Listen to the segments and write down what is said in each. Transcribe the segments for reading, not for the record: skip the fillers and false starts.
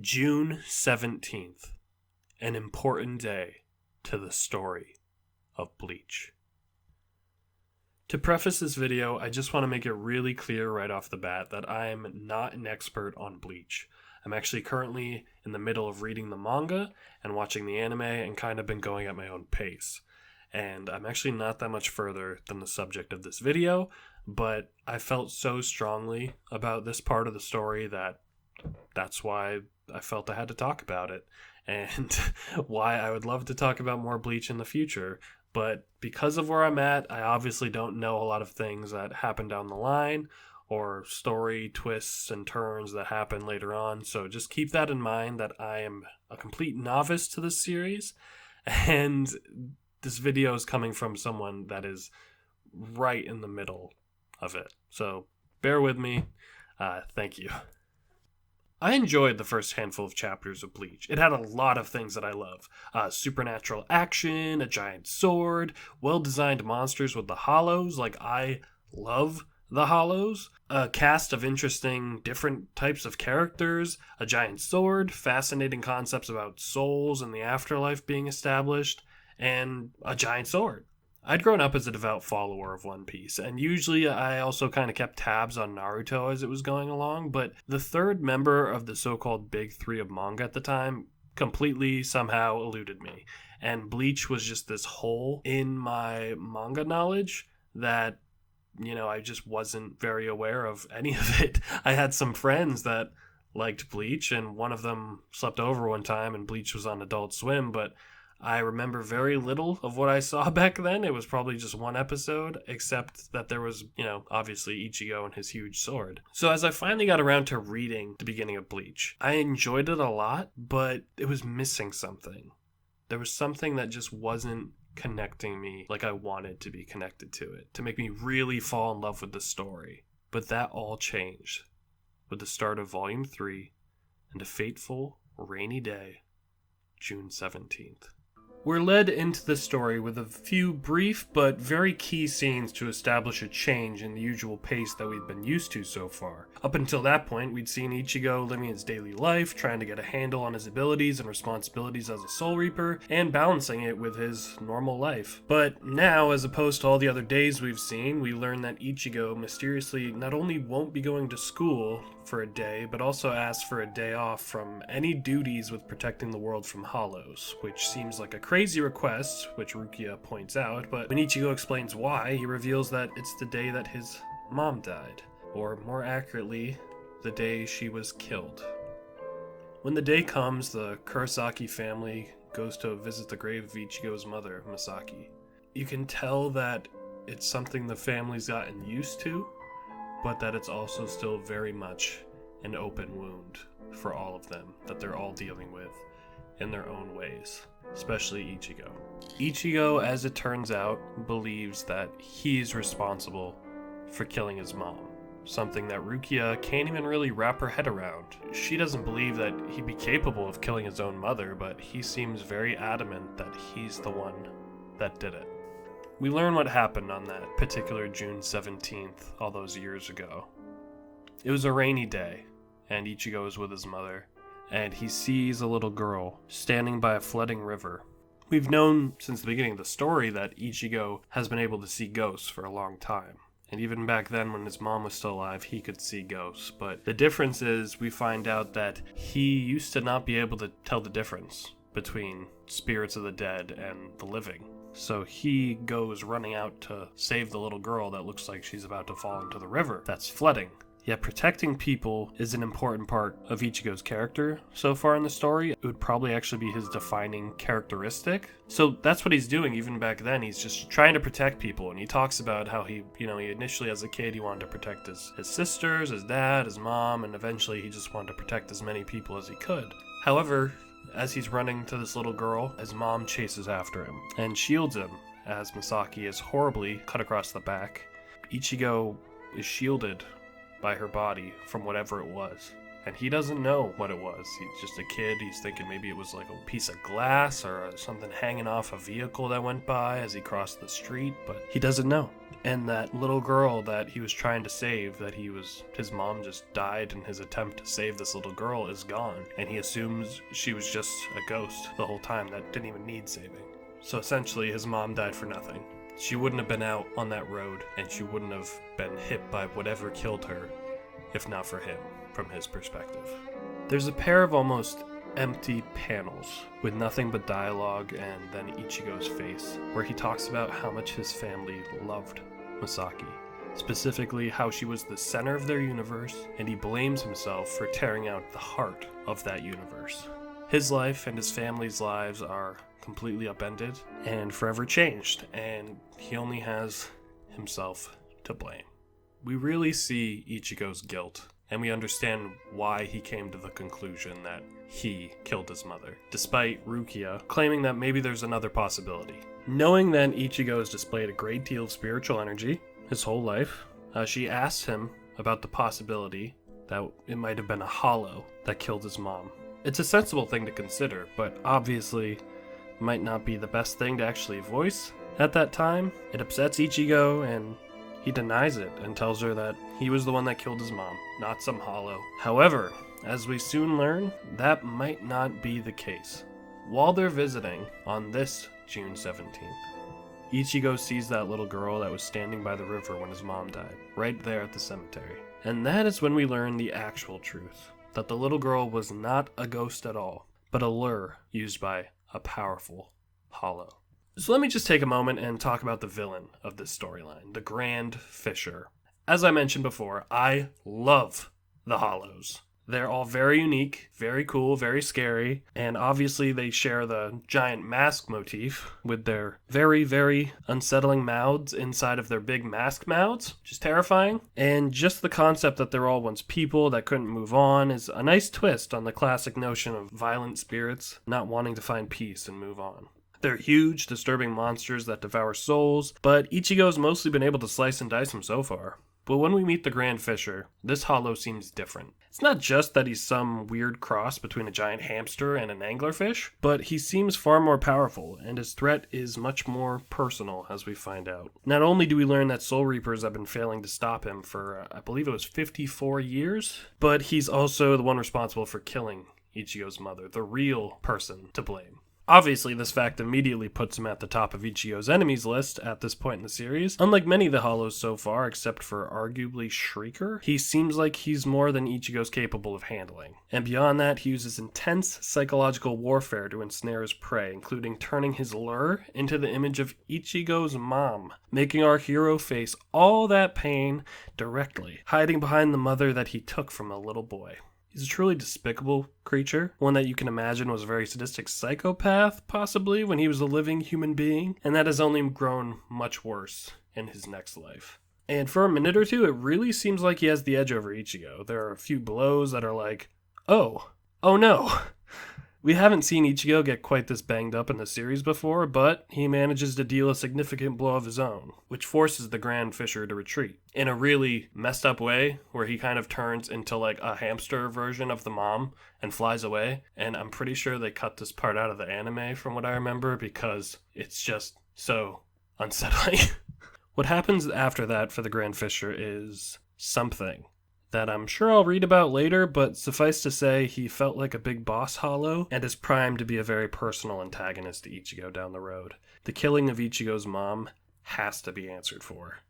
June 17th, an important day to the story of Bleach. To preface this video, I just want to make it really clear right off the bat that I am not an expert on Bleach. I'm actually currently in the middle of reading the manga and watching the anime and kind of been going at my own pace. And I'm actually not that much further than the subject of this video, but I felt so strongly about this part of the story that's why I felt I had to talk about it, and why I would love to talk about more Bleach in the future. But because of where I'm at, I obviously don't know a lot of things that happen down the line, or story twists and turns that happen later on, so just keep that in mind that I am a complete novice to this series, and this video is coming from someone that is right in the middle of it. So bear with me. Thank you. I enjoyed the first handful of chapters of Bleach. It had a lot of things that I love. Supernatural action, a giant sword, well-designed monsters with the hollows, like I love the hollows, a cast of interesting different types of characters, a giant sword, fascinating concepts about souls and the afterlife being established, and a giant sword. I'd grown up as a devout follower of One Piece, and usually I also kind of kept tabs on Naruto as it was going along, but the third member of the so-called Big Three of manga at the time completely somehow eluded me, and Bleach was just this hole in my manga knowledge that, I just wasn't very aware of any of it. I had some friends that liked Bleach, and one of them slept over one time and Bleach was on Adult Swim, but I remember very little of what I saw back then. It was probably just one episode, except that there was, obviously Ichigo and his huge sword. So as I finally got around to reading the beginning of Bleach, I enjoyed it a lot, but it was missing something. There was something that just wasn't connecting me like I wanted to be connected to it, to make me really fall in love with the story. But that all changed with the start of Volume 3 and a fateful, rainy day, June 17th. We're led into the story with a few brief but very key scenes to establish a change in the usual pace that we've been used to so far. Up until that point, we'd seen Ichigo living his daily life, trying to get a handle on his abilities and responsibilities as a Soul Reaper, and balancing it with his normal life. But now, as opposed to all the other days we've seen, we learn that Ichigo mysteriously not only won't be going to school for a day, but also asks for a day off from any duties with protecting the world from hollows, which seems like a crazy request, which Rukia points out, but when Ichigo explains why, he reveals that it's the day that his mom died, or more accurately, the day she was killed. When the day comes, the Kurosaki family goes to visit the grave of Ichigo's mother, Misaki. You can tell that it's something the family's gotten used to, but that it's also still very much an open wound for all of them that they're all dealing with in their own ways, especially Ichigo. Ichigo, as it turns out, believes that he's responsible for killing his mom, something that Rukia can't even really wrap her head around. She doesn't believe that he'd be capable of killing his own mother, but he seems very adamant that he's the one that did it. We learn what happened on that particular June 17th, all those years ago. It was a rainy day, and Ichigo is with his mother, and he sees a little girl standing by a flooding river. We've known since the beginning of the story that Ichigo has been able to see ghosts for a long time. And even back then when his mom was still alive, he could see ghosts. But the difference is we find out that he used to not be able to tell the difference between spirits of the dead and the living. So he goes running out to save the little girl that looks like she's about to fall into the river that's flooding. Yet protecting people is an important part of Ichigo's character so far in the story. It would probably actually be his defining characteristic. So that's what he's doing even back then. He's just trying to protect people. And he talks about how he initially as a kid, he wanted to protect his sisters, his dad, his mom, and eventually he just wanted to protect as many people as he could. However, as he's running to this little girl, his mom chases after him and shields him as Misaki is horribly cut across the back. Ichigo is shielded by her body from whatever it was. And he doesn't know what it was. He's just a kid. He's thinking maybe it was like a piece of glass or something hanging off a vehicle that went by as he crossed the street, but he doesn't know. And that little girl that he was trying to save, his mom just died in his attempt to save this little girl, is gone. And he assumes she was just a ghost the whole time that didn't even need saving. So essentially, his mom died for nothing. She wouldn't have been out on that road, and she wouldn't have been hit by whatever killed her, if not for him, from his perspective. There's a pair of almost empty panels with nothing but dialogue and then Ichigo's face, where he talks about how much his family loved Misaki, specifically how she was the center of their universe, and he blames himself for tearing out the heart of that universe. His life and his family's lives are completely upended and forever changed, and he only has himself to blame. We really see Ichigo's guilt, and we understand why he came to the conclusion that he killed his mother, despite Rukia claiming that maybe there's another possibility. Knowing that Ichigo has displayed a great deal of spiritual energy his whole life, she asks him about the possibility that it might have been a hollow that killed his mom. It's a sensible thing to consider, but obviously might not be the best thing to actually voice at that time. It upsets Ichigo, and he denies it and tells her that he was the one that killed his mom, not some hollow. However, as we soon learn, that might not be the case. While they're visiting on this June 17th, Ichigo sees that little girl that was standing by the river when his mom died, right there at the cemetery. And that is when we learn the actual truth, that the little girl was not a ghost at all, but a lure used by a powerful hollow. So let me just take a moment and talk about the villain of this storyline, the Grand Fisher. As I mentioned before, I love the hollows. They're all very unique, very cool, very scary, and obviously they share the giant mask motif with their very, very unsettling mouths inside of their big mask mouths, which is terrifying. And just the concept that they're all once people that couldn't move on is a nice twist on the classic notion of violent spirits not wanting to find peace and move on. They're huge, disturbing monsters that devour souls, but Ichigo's mostly been able to slice and dice them so far. But when we meet the Grand Fisher, this hollow seems different. It's not just that he's some weird cross between a giant hamster and an anglerfish, but he seems far more powerful, and his threat is much more personal, as we find out. Not only do we learn that Soul Reapers have been failing to stop him for, I believe it was 54 years, but he's also the one responsible for killing Ichigo's mother, the real person to blame. Obviously, this fact immediately puts him at the top of Ichigo's enemies list at this point in the series. Unlike many of the Hollows so far, except for arguably Shrieker, he seems like he's more than Ichigo's capable of handling. And beyond that, he uses intense psychological warfare to ensnare his prey, including turning his lure into the image of Ichigo's mom, making our hero face all that pain directly, hiding behind the mother that he took from a little boy. He's a truly despicable creature, one that you can imagine was a very sadistic psychopath, possibly, when he was a living human being, and that has only grown much worse in his next life. And for a minute or two, it really seems like he has the edge over Ichigo. There are a few blows that are like, oh no. We haven't seen Ichigo get quite this banged up in the series before, but he manages to deal a significant blow of his own, which forces the Grand Fisher to retreat. In a really messed up way, where he kind of turns into like a hamster version of the mom and flies away. And I'm pretty sure they cut this part out of the anime from what I remember, because it's just so unsettling. What happens after that for the Grand Fisher is something that I'm sure I'll read about later, but suffice to say, he felt like a big boss hollow and is primed to be a very personal antagonist to Ichigo down the road. The killing of Ichigo's mom has to be answered for.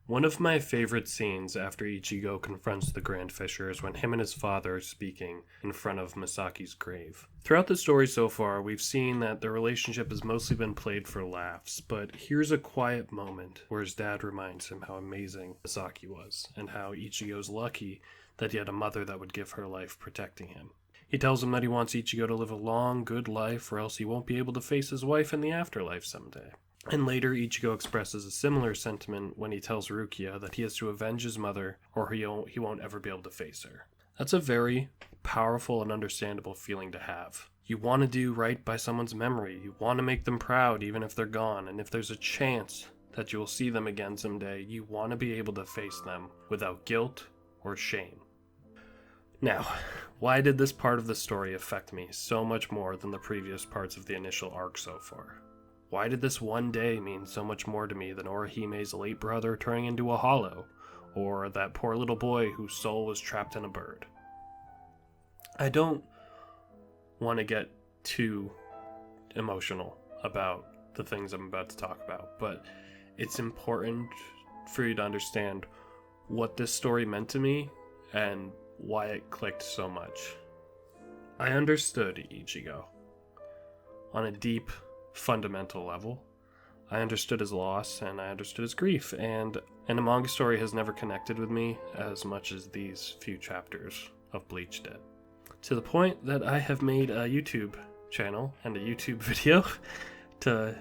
One of my favorite scenes after Ichigo confronts the Grand Fisher is when him and his father are speaking in front of Misaki's grave. Throughout the story so far, we've seen that the relationship has mostly been played for laughs, but here's a quiet moment where his dad reminds him how amazing Misaki was, and how Ichigo's lucky that he had a mother that would give her life protecting him. He tells him that he wants Ichigo to live a long, good life, or else he won't be able to face his wife in the afterlife someday. And later, Ichigo expresses a similar sentiment when he tells Rukia that he has to avenge his mother or he won't ever be able to face her. That's a very powerful and understandable feeling to have. You want to do right by someone's memory. You want to make them proud even if they're gone. And if there's a chance that you will see them again someday, you want to be able to face them without guilt or shame. Now, why did this part of the story affect me so much more than the previous parts of the initial arc so far? Why did this one day mean so much more to me than Orihime's late brother turning into a hollow, or that poor little boy whose soul was trapped in a bird? I don't want to get too emotional about the things I'm about to talk about, but it's important for you to understand what this story meant to me and why it clicked so much. I understood Ichigo on a deep, fundamental level. I understood his loss and I understood his grief, and a manga story has never connected with me as much as these few chapters of Bleach did. To the point that I have made a YouTube channel and a YouTube video to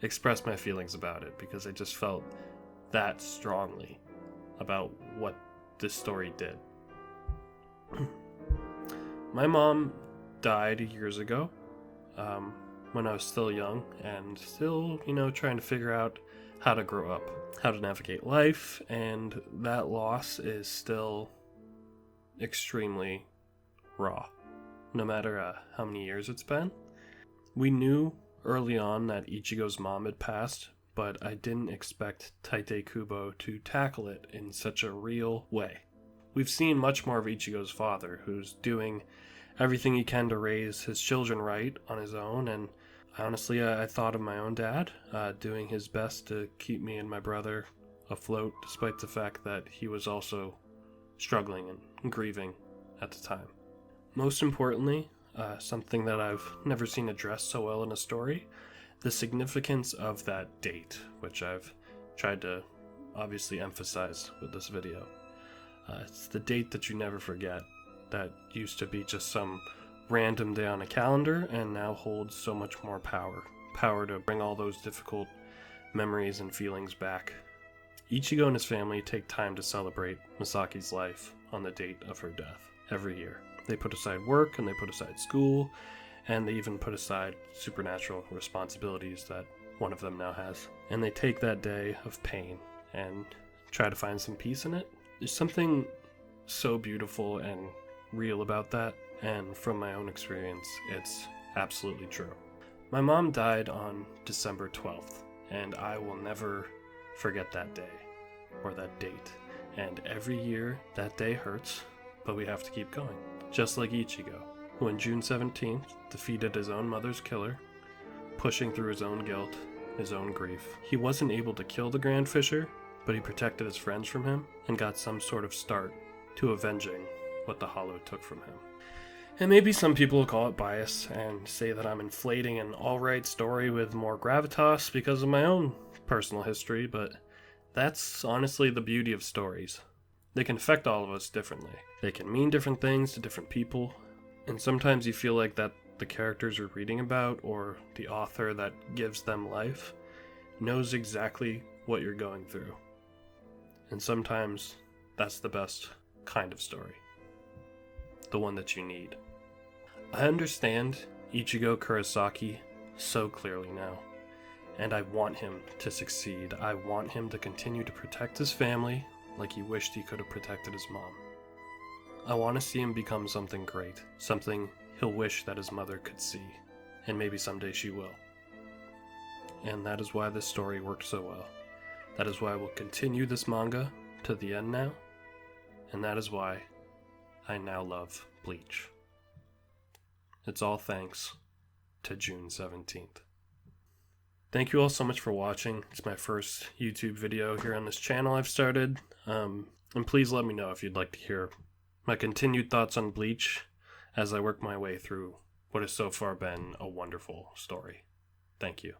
express my feelings about it, because I just felt that strongly about what this story did. My mom died years ago, when I was still young and still, trying to figure out how to grow up, how to navigate life, and that loss is still extremely raw, no matter how many years it's been. We knew early on that Ichigo's mom had passed, but I didn't expect Tite Kubo to tackle it in such a real way. We've seen much more of Ichigo's father, who's doing everything he can to raise his children right on his own, and honestly, I thought of my own dad, doing his best to keep me and my brother afloat, despite the fact that he was also struggling and grieving at the time. Most importantly, something that I've never seen addressed so well in a story, the significance of that date, which I've tried to obviously emphasize with this video. It's the date that you never forget, that used to be just some random day on a calendar and now holds so much more power to bring all those difficult memories and feelings back. Ichigo and his family take time to celebrate Misaki's life on the date of her death every year. They put aside work and they put aside school, and they even put aside supernatural responsibilities that one of them now has. And they take that day of pain and try to find some peace in it. There's something so beautiful and real about that, and from my own experience, it's absolutely true. My mom died on December 12th, and I will never forget that day or that date. And every year, that day hurts, but we have to keep going. Just like Ichigo, who on June 17th defeated his own mother's killer, pushing through his own guilt, his own grief. He wasn't able to kill the Grand Fisher, but he protected his friends from him and got some sort of start to avenging what the Hollow took from him. And maybe some people will call it bias and say that I'm inflating an alright story with more gravitas because of my own personal history, but that's honestly the beauty of stories. They can affect all of us differently. They can mean different things to different people, and sometimes you feel like that the characters you're reading about, or the author that gives them life, knows exactly what you're going through. And sometimes that's the best kind of story. The one that you need. I understand Ichigo Kurosaki so clearly now, and I want him to succeed. I want him to continue to protect his family like he wished he could have protected his mom. I want to see him become something great, something he'll wish that his mother could see, and maybe someday she will. And that is why this story worked so well. That is why I will continue this manga to the end now, and that is why I now love Bleach. It's all thanks to June 17th. Thank you all so much for watching. It's my first YouTube video here on this channel I've started. And please let me know if you'd like to hear my continued thoughts on Bleach as I work my way through what has so far been a wonderful story. Thank you.